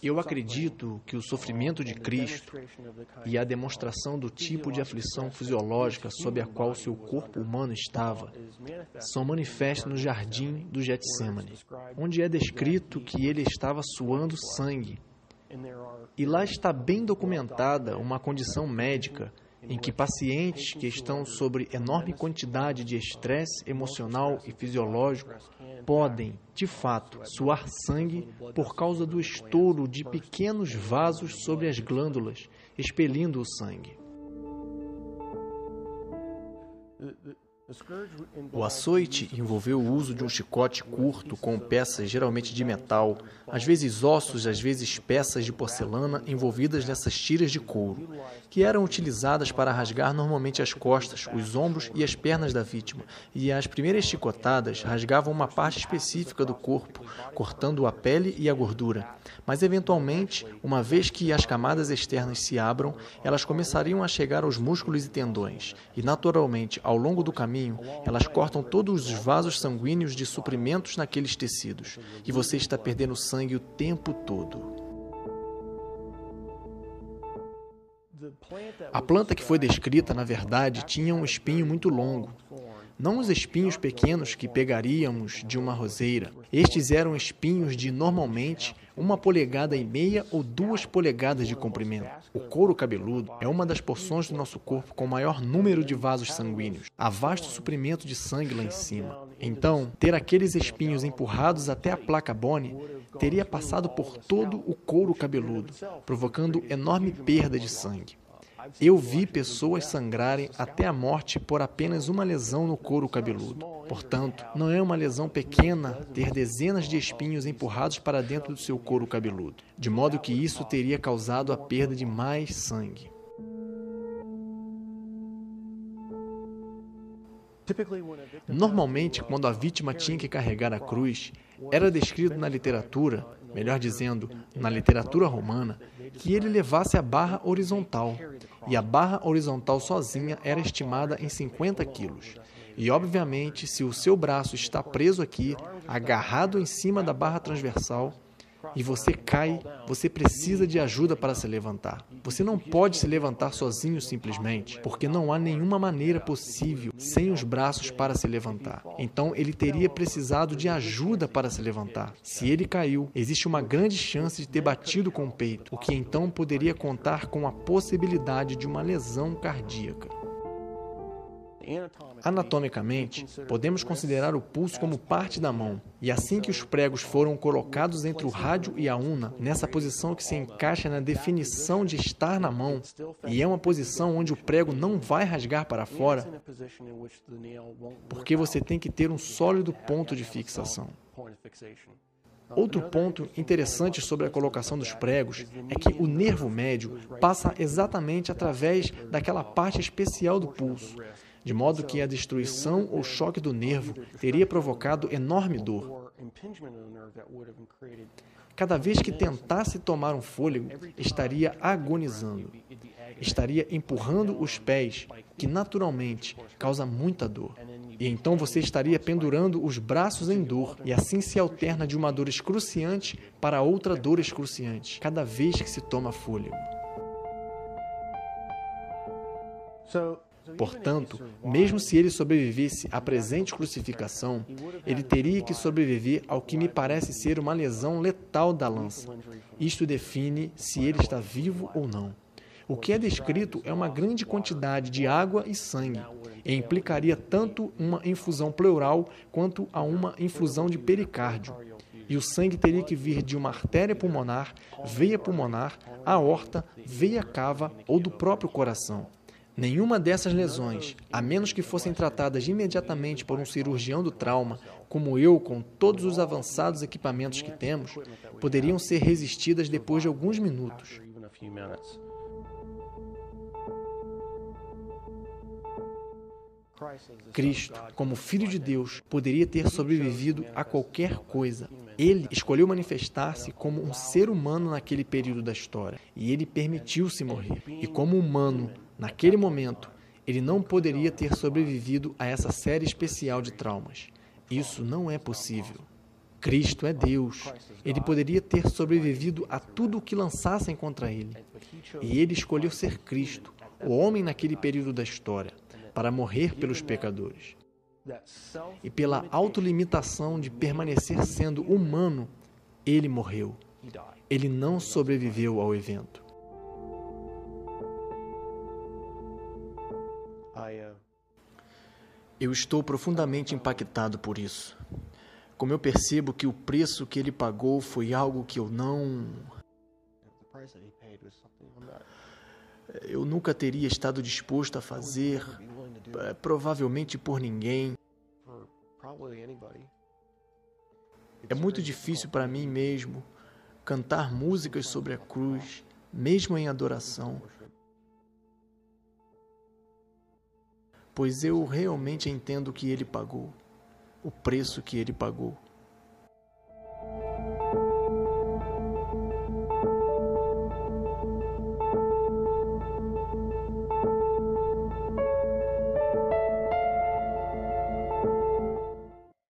Eu acredito que o sofrimento de Cristo e a demonstração do tipo de aflição fisiológica sob a qual seu corpo humano estava são manifestos no jardim do Getsêmani, onde é descrito que ele estava suando sangue. E lá está bem documentada uma condição médica em que pacientes que estão sobre enorme quantidade de estresse emocional e fisiológico podem, de fato, suar sangue por causa do estouro de pequenos vasos sobre as glândulas, expelindo o sangue. O açoite envolveu o uso de um chicote curto com peças geralmente de metal, às vezes ossos, às vezes peças de porcelana envolvidas nessas tiras de couro, que eram utilizadas para rasgar normalmente as costas, os ombros e as pernas da vítima, e as primeiras chicotadas rasgavam uma parte específica do corpo, cortando a pele e a gordura. Mas, eventualmente, uma vez que as camadas externas se abram, elas começariam a chegar aos músculos e tendões, e, naturalmente, ao longo do caminho, elas cortam todos os vasos sanguíneos de suprimentos naqueles tecidos, e você está perdendo sangue o tempo todo. A planta que foi descrita, na verdade, tinha um espinho muito longo. Não os espinhos pequenos que pegaríamos de uma roseira. Estes eram espinhos de, normalmente, 1,5 polegadas ou 2 polegadas de comprimento. O couro cabeludo é uma das porções do nosso corpo com maior número de vasos sanguíneos. Há vasto suprimento de sangue lá em cima. Então, ter aqueles espinhos empurrados até a placa bone teria passado por todo o couro cabeludo, provocando enorme perda de sangue. Eu vi pessoas sangrarem até a morte por apenas uma lesão no couro cabeludo. Portanto, não é uma lesão pequena ter dezenas de espinhos empurrados para dentro do seu couro cabeludo, de modo que isso teria causado a perda de mais sangue. Normalmente, quando a vítima tinha que carregar a cruz, era descrito na literatura, melhor dizendo, na literatura romana, que ele levasse a barra horizontal, e a barra horizontal sozinha era estimada em 50 quilos. E, obviamente, se o seu braço está preso aqui, agarrado em cima da barra transversal, e você cai, você precisa de ajuda para se levantar. Você não pode se levantar sozinho simplesmente, porque não há nenhuma maneira possível sem os braços para se levantar. Então, ele teria precisado de ajuda para se levantar. Se ele caiu, existe uma grande chance de ter batido com o peito, o que então poderia contar com a possibilidade de uma lesão cardíaca. Anatomicamente, podemos considerar o pulso como parte da mão, e assim que os pregos foram colocados entre o rádio e a una, nessa posição que se encaixa na definição de estar na mão, e é uma posição onde o prego não vai rasgar para fora, porque você tem que ter um sólido ponto de fixação. Outro ponto interessante sobre a colocação dos pregos é que o nervo médio passa exatamente através daquela parte especial do pulso, de modo que a destruição ou choque do nervo teria provocado enorme dor. Cada vez que tentasse tomar um fôlego, estaria agonizando. Estaria empurrando os pés, que naturalmente causa muita dor. E então você estaria pendurando os braços em dor, e assim se alterna de uma dor excruciante para outra dor excruciante, cada vez que se toma fôlego. Portanto, mesmo se ele sobrevivesse à presente crucificação, ele teria que sobreviver ao que me parece ser uma lesão letal da lança. Isto define se ele está vivo ou não. O que é descrito é uma grande quantidade de água e sangue, e implicaria tanto uma infusão pleural quanto a uma infusão de pericárdio. E o sangue teria que vir de uma artéria pulmonar, veia pulmonar, aorta, veia cava ou do próprio coração. Nenhuma dessas lesões, a menos que fossem tratadas imediatamente por um cirurgião do trauma, como eu, com todos os avançados equipamentos que temos, poderiam ser resistidas depois de alguns minutos. Cristo, como Filho de Deus, poderia ter sobrevivido a qualquer coisa. Ele escolheu manifestar-se como um ser humano naquele período da história, e ele permitiu-se morrer. E como humano, naquele momento, ele não poderia ter sobrevivido a essa série especial de traumas. Isso não é possível. Cristo é Deus. Ele poderia ter sobrevivido a tudo o que lançassem contra ele. E ele escolheu ser Cristo, o homem naquele período da história, para morrer pelos pecadores. E pela autolimitação de permanecer sendo humano, ele morreu. Ele não sobreviveu ao evento. Eu estou profundamente impactado por isso. Como eu percebo que o preço que ele pagou foi algo que eu nunca teria estado disposto a fazer, provavelmente por ninguém. É muito difícil para mim mesmo cantar músicas sobre a cruz, mesmo em adoração, pois eu realmente entendo que ele pagou, o preço que ele pagou.